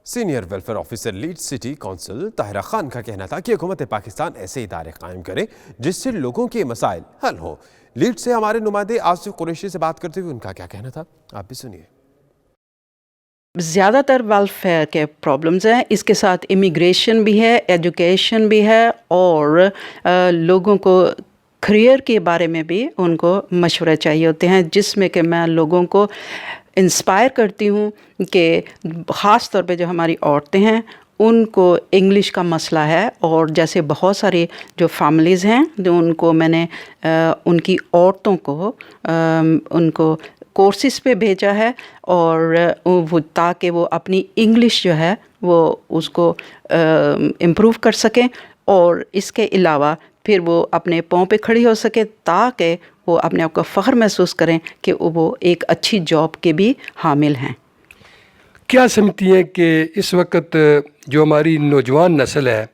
Senior welfare officer lead city council Tahira Khan کا کہنا تھا کہ حکومت پاکستان ایسے ادارے قائم کرے جس سے لوگوں کے مسائل حل ہو۔ لیڈ سے ہمارے نمائندے آصف قریشی سے بات کرتے ہوئے ان کا کیا کہنا تھا، آپ بھی سنیے۔ زیادہ تر ویلفیئر کے پرابلمز ہیں، اس کے ساتھ امیگریشن بھی ہے، ایجوکیشن بھی ہے، اور لوگوں کو کریئر کے بارے میں بھی ان کو مشورے چاہیے ہوتے ہیں، جس میں کہ میں لوگوں کو انسپائر کرتی ہوں کہ خاص طور پہ جو ہماری عورتیں ہیں ان کو انگلش کا مسئلہ ہے، اور جیسے بہت ساری جو فیملیز ہیں جو ان کو میں نے ان کی عورتوں کو ان کو کورسز پہ بھیجا ہے، اور وہ تاکہ وہ اپنی انگلش جو ہے وہ اس کو امپروو کر سکیں، اور اس کے علاوہ پھر وہ اپنے پاؤں پہ کھڑی ہو سکے تاکہ وہ اپنے آپ کو فخر محسوس کریں کہ وہ ایک اچھی جاب کے بھی حامل ہیں۔ کیا سمجھتی ہیں کہ اس وقت جو ہماری نوجوان نسل ہے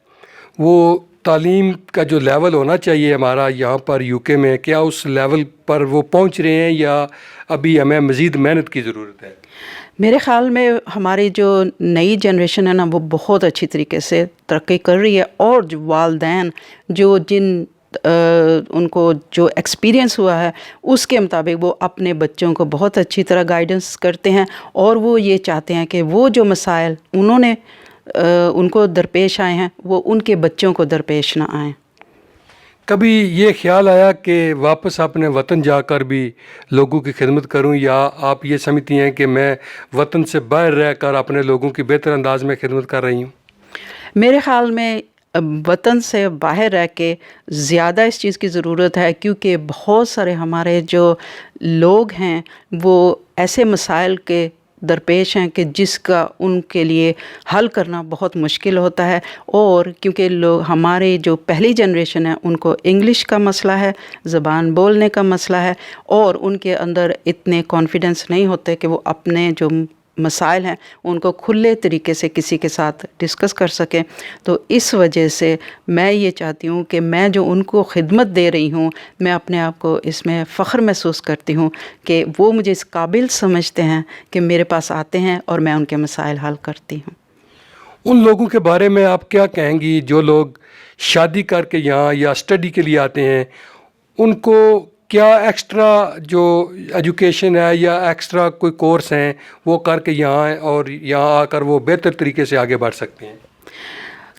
وہ تعلیم کا جو لیول ہونا چاہیے ہمارا یہاں پر یو کے میں، کیا اس لیول پر وہ پہنچ رہے ہیں یا ابھی ہمیں مزید محنت کی ضرورت ہے؟ میرے خیال میں ہماری جو نئی جنریشن ہے نا وہ بہت اچھی طریقے سے ترقی کر رہی ہے، اور جو والدین جو ان کو جو ایکسپیرینس ہوا ہے اس کے مطابق وہ اپنے بچوں کو بہت اچھی طرح گائیڈنس کرتے ہیں، اور وہ یہ چاہتے ہیں کہ وہ جو مسائل انہوں نے ان کو درپیش آئے ہیں وہ ان کے بچوں کو درپیش نہ آئیں۔ کبھی یہ خیال آیا کہ واپس اپنے وطن جا کر بھی لوگوں کی خدمت کروں، یا آپ یہ سمجھتی ہیں کہ میں وطن سے باہر رہ کر اپنے لوگوں کی بہتر انداز میں خدمت کر رہی ہوں؟ میرے خیال میں وطن سے باہر رہ کے زیادہ اس چیز کی ضرورت ہے، کیونکہ بہت سارے ہمارے جو لوگ ہیں وہ ایسے مسائل کے درپیش ہیں کہ جس کا ان کے لیے حل کرنا بہت مشکل ہوتا ہے، اور کیونکہ ہمارے جو پہلی جنریشن ہے ان کو انگلش کا مسئلہ ہے، زبان بولنے کا مسئلہ ہے، اور ان کے اندر اتنے کانفیڈنس نہیں ہوتے کہ وہ اپنے جو مسائل ہیں ان کو کھلے طریقے سے کسی کے ساتھ ڈسکس کر سکیں۔ تو اس وجہ سے میں یہ چاہتی ہوں کہ میں جو ان کو خدمت دے رہی ہوں میں اپنے آپ کو اس میں فخر محسوس کرتی ہوں کہ وہ مجھے اس قابل سمجھتے ہیں کہ میرے پاس آتے ہیں اور میں ان کے مسائل حل کرتی ہوں۔ ان لوگوں کے بارے میں آپ کیا کہیں گی جو لوگ شادی کر کے یہاں یا اسٹڈی کے لیے آتے ہیں؟ ان کو کیا ایکسٹرا جو ایجوکیشن ہے یا ایکسٹرا کوئی کورس ہیں وہ کر کے یہاں آئیں اور یہاں آ کر وہ بہتر طریقے سے آگے بڑھ سکتے ہیں؟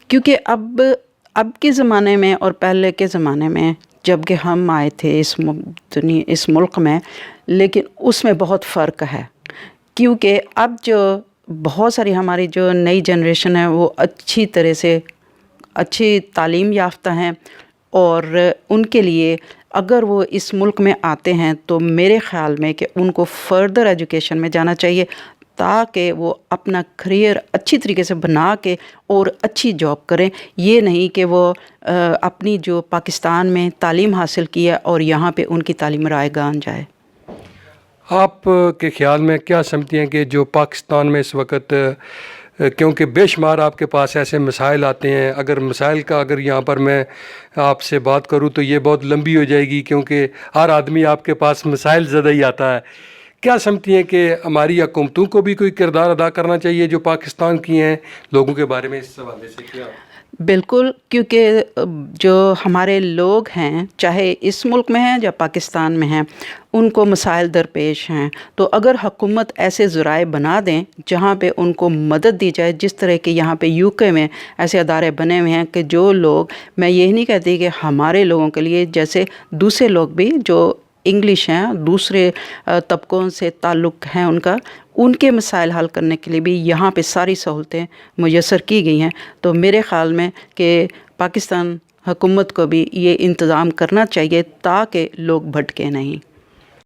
کیونکہ اب کے زمانے میں اور پہلے کے زمانے میں جب کہ ہم آئے تھے اس ملک میں، لیکن اس میں بہت فرق ہے، کیونکہ اب جو بہت ساری ہماری جو نئی جنریشن ہے وہ اچھی طرح سے اچھی تعلیم یافتہ ہیں، اور ان کے لیے اگر وہ اس ملک میں آتے ہیں تو میرے خیال میں کہ ان کو فردر ایجوکیشن میں جانا چاہیے تاکہ وہ اپنا کریئر اچھی طریقے سے بنا کے اور اچھی جاب کریں، یہ نہیں کہ وہ اپنی جو پاکستان میں تعلیم حاصل کی ہے اور یہاں پہ ان کی تعلیم رائے گان جائے۔ آپ کے خیال میں کیا سمجھتی ہیں کہ جو پاکستان میں اس وقت، کیونکہ بے شمار آپ کے پاس ایسے مسائل آتے ہیں، اگر یہاں پر میں آپ سے بات کروں تو یہ بہت لمبی ہو جائے گی، کیونکہ ہر آدمی آپ کے پاس مسائل زیادہ ہی آتا ہے، کیا سمجھتی ہیں کہ ہماری حکومتوں کو بھی کوئی کردار ادا کرنا چاہیے جو پاکستان کی ہیں لوگوں کے بارے میں اس حوالے سے کیا؟ بالکل، کیونکہ جو ہمارے لوگ ہیں چاہے اس ملک میں ہیں یا پاکستان میں ہیں ان کو مسائل درپیش ہیں، تو اگر حکومت ایسے ذرائع بنا دیں جہاں پہ ان کو مدد دی جائے، جس طرح کہ یہاں پہ یو کے میں ایسے ادارے بنے ہوئے ہیں کہ جو لوگ، میں یہ نہیں کہتی کہ ہمارے لوگوں کے لیے، جیسے دوسرے لوگ بھی جو انگلش ہیں، دوسرے طبقوں سے تعلق ہیں ان کے مسائل حل کرنے کے لیے بھی یہاں پہ ساری سہولتیں میسر کی گئی ہیں، تو میرے خیال میں کہ پاکستان حکومت کو بھی یہ انتظام کرنا چاہیے تاکہ لوگ بھٹکے نہیں۔